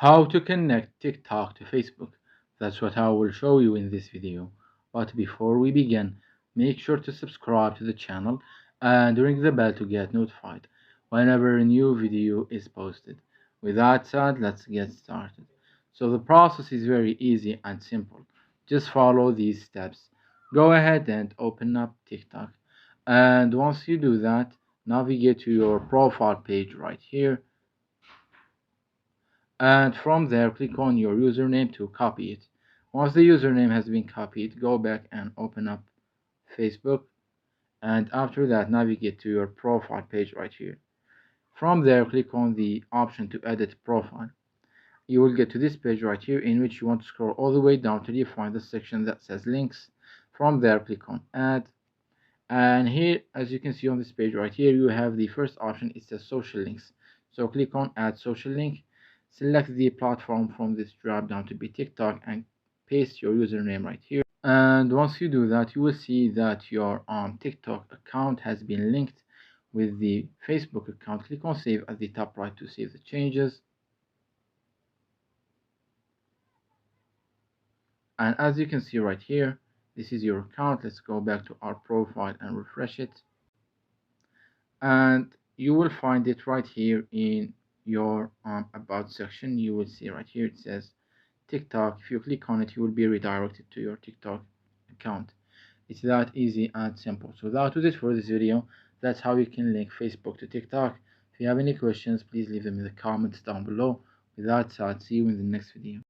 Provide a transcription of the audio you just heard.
How to connect TikTok to Facebook. That's what I will show you in this video. But before we begin, make sure to subscribe to the channel and ring the bell to get notified whenever a new video is posted. With that said, let's get started. So the process is very easy and simple. Just follow these steps. Go ahead and open up TikTok. And once you do that, navigate to your profile page right here, and from there click on your username to copy it. Once the username has been copied, go back and open up Facebook, and after that navigate to your profile page right here. From there click on the option to edit profile. You will get to this page right here, in which you want to scroll all the way down till you find the section that says links. From there click on add, and here, as you can see on this page right here, you have the first option. It says social links, so click on add social link. Select the platform from this drop down to be TikTok and paste your username right here. And once you do that, you will see that your TikTok account has been linked with the Facebook account. Click on save at the top right to save the changes. And as you can see right here, this is your account. Let's go back to our profile and refresh it, and you will find it right here in your about section. You will see right here it says TikTok. If you click on it, you will be redirected to your TikTok account. It's that easy and simple. So that was it for this video. That's how you can link Facebook to TikTok. If you have any questions, please leave them in the comments down below. With that said, see you in the next video.